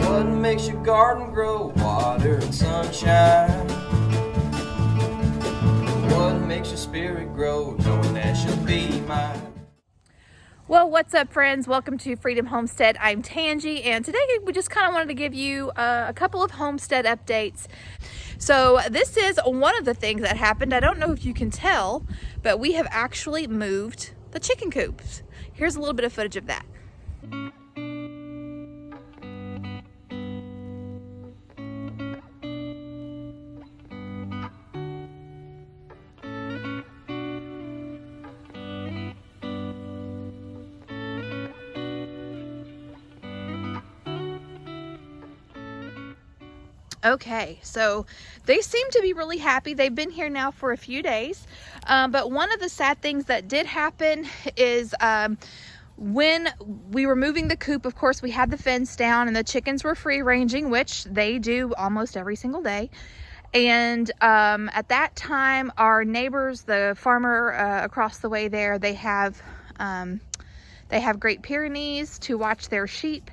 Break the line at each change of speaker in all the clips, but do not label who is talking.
What makes your garden grow? Water and sunshine. What makes your spirit grow? Knowing that she'll be mine.
Well, what's up, friends? Welcome to Freedom Homestead. I'm Tangi, and today we just kind of wanted to give you a couple of homestead updates. So this is one of the things that happened. I don't know if you can tell, but we have actually moved the chicken coops. Here's a little bit of footage of that. Okay, so they seem to be really happy. They've been here now for a few days, but one of the sad things that did happen is when we were moving the coop, of course, we had the fence down and the chickens were free ranging, which they do almost every single day. And at that time, our neighbors, the farmer across the way there, they have Great Pyrenees to watch their sheep.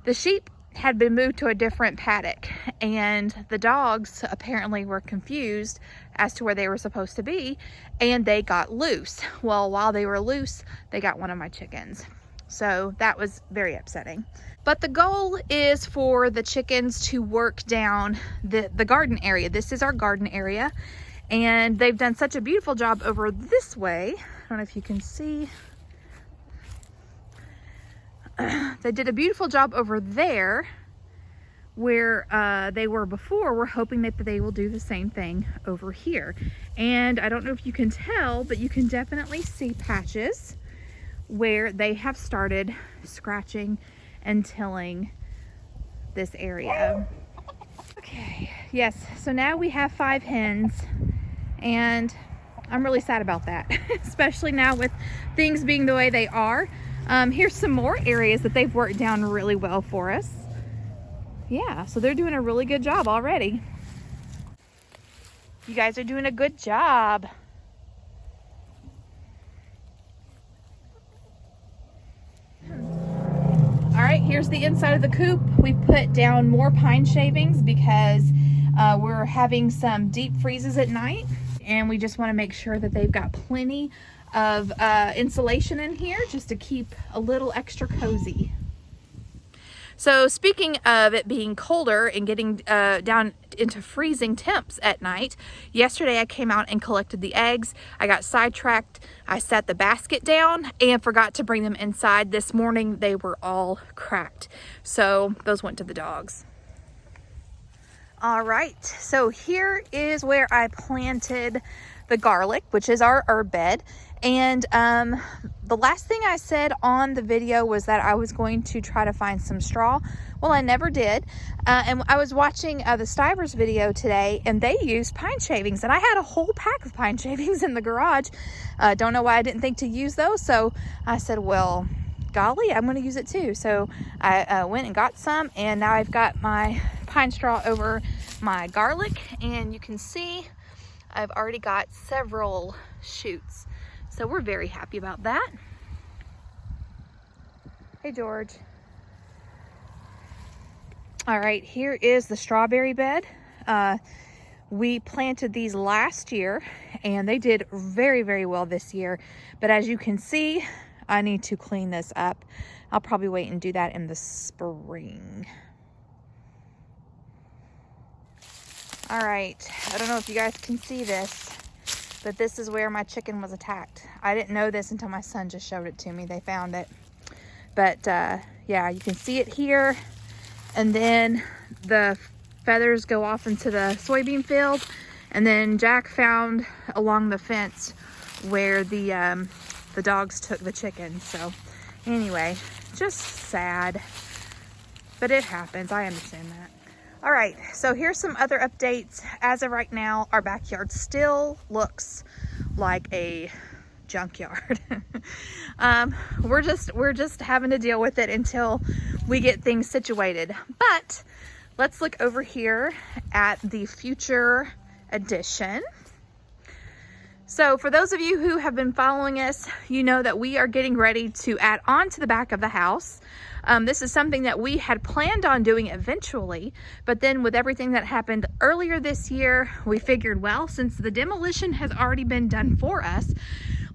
The sheep had been moved to a different paddock, and the dogs apparently were confused as to where they were supposed to be, and they got loose. Well, while they were loose, they got one of my chickens. So that was very upsetting. But the goal is for the chickens to work down the garden area. This is our garden area, and they've done such a beautiful job over this way. I don't know if you can see. They did a beautiful job over there where they were before. We're hoping that they will do the same thing over here. And I don't know if you can tell, but you can definitely see patches where they have started scratching and tilling this area. Okay, yes, so now we have 5 hens, and I'm really sad about that, especially now with things being the way they are. Here's some more areas that they've worked down really well for us. Yeah, so they're doing a really good job already. You guys are doing a good job. All right, here's the inside of the coop. We put down more pine shavings because we're having some deep freezes at night, and we just want to make sure that they've got plenty of insulation in here just to keep a little extra cozy. So speaking of it being colder and getting down into freezing temps at night, yesterday I came out and collected the eggs. I got sidetracked. I set the basket down and forgot to bring them inside. This morning they were all cracked, so those went to the dogs. All right, so here is where I planted the garlic, which is our herb bed. And the last thing I said on the video was that I was going to try to find some straw. Well, I never did. And I was watching the Stivers video today, and they used pine shavings, and I had a whole pack of pine shavings in the garage. Don't know why I didn't think to use those. So I said, well, golly, I'm going to use it too. So I went and got some, and now I've got my pine straw over my garlic, and you can see I've already got several shoots. So we're very happy about that. Hey, George. All right, here is the strawberry bed. We planted these last year, and they did very, very well this year. But as you can see, I need to clean this up. I'll probably wait and do that in the spring. All right, I don't know if you guys can see this, but this is where my chicken was attacked. I didn't know this until my son just showed it to me. They found it. But yeah, you can see it here. And then the feathers go off into the soybean field. And then Jack found along the fence where the dogs took the chicken. So anyway, just sad. But it happens. I understand that. All right, so here's some other updates. As of right now, our backyard still looks like a junkyard. We're just having to deal with it until we get things situated. But let's look over here at the future addition. So for those of you who have been following us, you know that we are getting ready to add on to the back of the house. This is something that we had planned on doing eventually, but then with everything that happened earlier this year, we figured, well, since the demolition has already been done for us,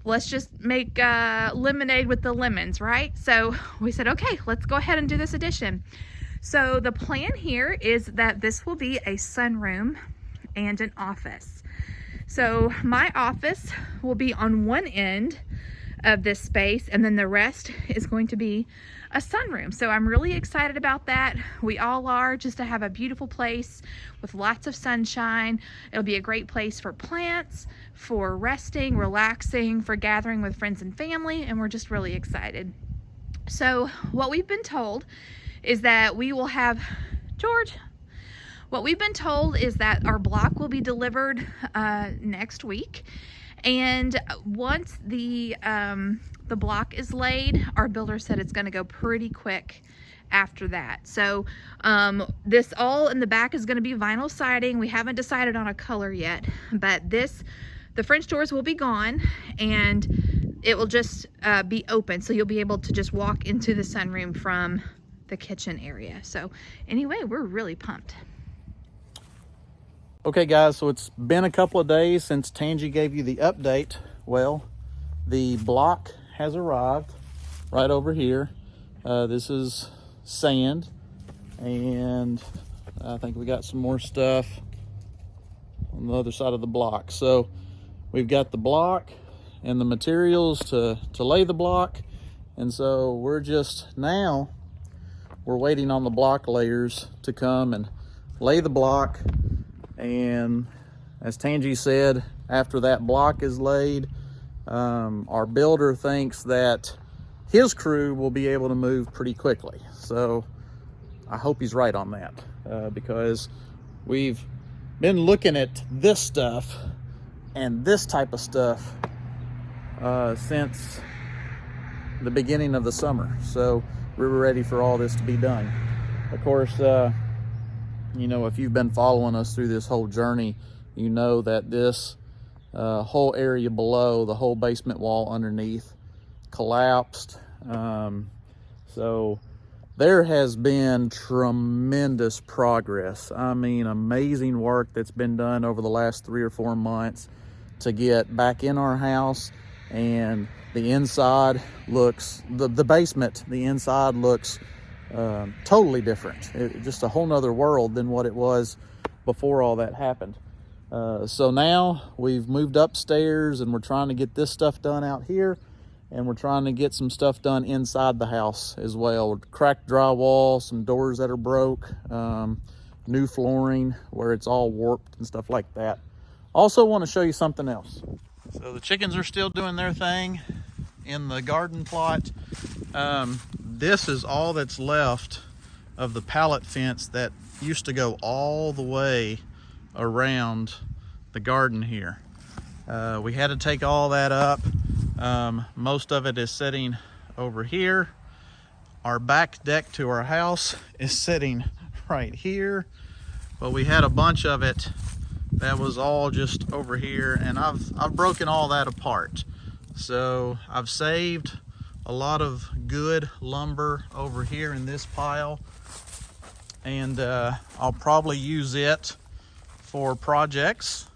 let's just make lemonade with the lemons, right? So we said, okay, let's go ahead and do this addition. So the plan here is that this will be a sunroom and an office. So my office will be on one end of this space, and then the rest is going to be a sunroom. So I'm really excited about that. We all are, just to have a beautiful place with lots of sunshine. It'll be a great place for plants, for resting, relaxing, for gathering with friends and family, and we're just really excited. So what we've been told is that we will have, George, what we've been told is that our block will be delivered next week. And once the block is laid, our builder said it's going to go pretty quick after that. So this all in the back is going to be vinyl siding. We haven't decided on a color yet, but the French doors will be gone, and it will just be open. So you'll be able to just walk into the sunroom from the kitchen area. So anyway, we're really pumped.
Okay guys, so it's been a couple of days since Tangi gave you the update. Well, the block has arrived right over here. This is sand, and I think we got some more stuff on the other side of the block. So we've got the block and the materials to lay the block, and so we're waiting on the block layers to come and lay the block. And as Tangi said, after that block is laid, our builder thinks that his crew will be able to move pretty quickly. So I hope he's right on that, because we've been looking at this stuff and this type of stuff since the beginning of the summer. So we were ready for all this to be done. Of course, you know, if you've been following us through this whole journey, you know that this whole area below, the whole basement wall underneath, collapsed. So there has been tremendous progress. I mean, amazing work that's been done over the last 3 or 4 months to get back in our house, and the inside looks, the basement, the inside looks totally different. Just a whole nother world than what it was before all that happened. So now we've moved upstairs, and we're trying to get this stuff done out here, and we're trying to get some stuff done inside the house as well. Cracked drywall, some doors that are broke, new flooring where it's all warped and stuff like that. Also want to show you something else. So the chickens are still doing their thing in the garden plot. This is all that's left of the pallet fence that used to go all the way around the garden here. We had to take all that up. Most of it is sitting over here. Our back deck to our house is sitting right here, but we had a bunch of it that was all just over here, and I've broken all that apart. So I've saved a lot of good lumber over here in this pile, and I'll probably use it for projects.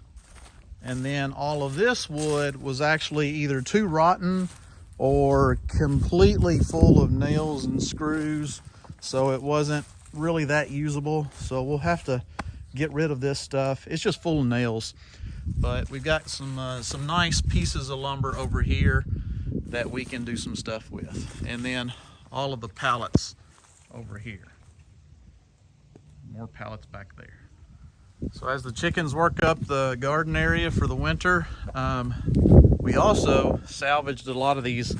And then all of this wood was actually either too rotten or completely full of nails and screws, so it wasn't really that usable. So we'll have to get rid of this stuff. It's just full of nails, but we've got some nice pieces of lumber over here that we can do some stuff with. And then all of the pallets over here. More pallets back there. So as the chickens work up the garden area for the winter, we also salvaged a lot of these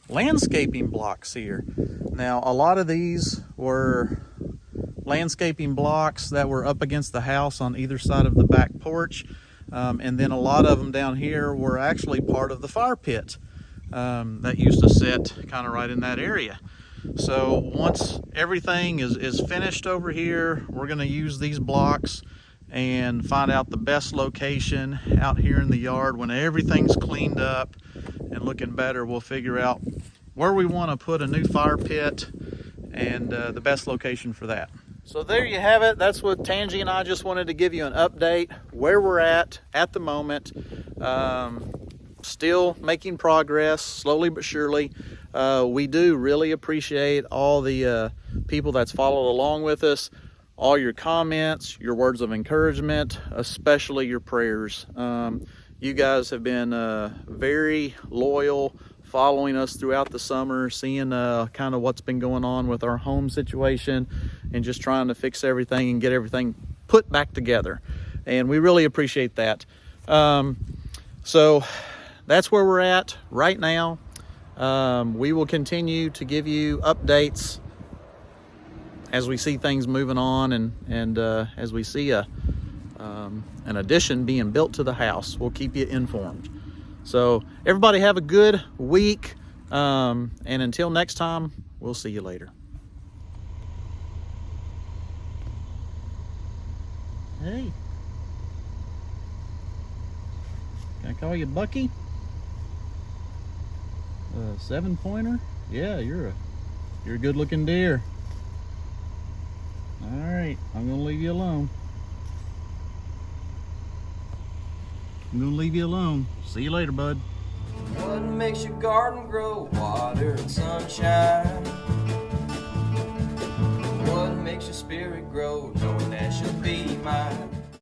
landscaping blocks here. Now, a lot of these were landscaping blocks that were up against the house on either side of the back porch. And then a lot of them down here were actually part of the fire pit that used to sit kind of right in that area. So once everything is finished over here, we're going to use these blocks and find out the best location out here in the yard. When everything's cleaned up and looking better, we'll figure out where we want to put a new fire pit and the best location for that. So there you have it. That's what Tangi and I just wanted to give you an update where we're at the moment. Still making progress, slowly but surely. We do really appreciate all the people that's followed along with us, all your comments, your words of encouragement, especially your prayers. You guys have been very loyal, following us throughout the summer, seeing kind of what's been going on with our home situation and just trying to fix everything and get everything put back together. And we really appreciate that. So that's where we're at right now. We will continue to give you updates as we see things moving on and as we see an addition being built to the house. We'll keep you informed. So everybody have a good week, and until next time, we'll see you later. Hey, can I call you Bucky? 7-pointer? Yeah, you're a good looking deer. All right, I'm gonna leave you alone. See you later, bud.
What makes your garden grow? Water and sunshine. What makes your spirit grow? Knowing that you'll be mine.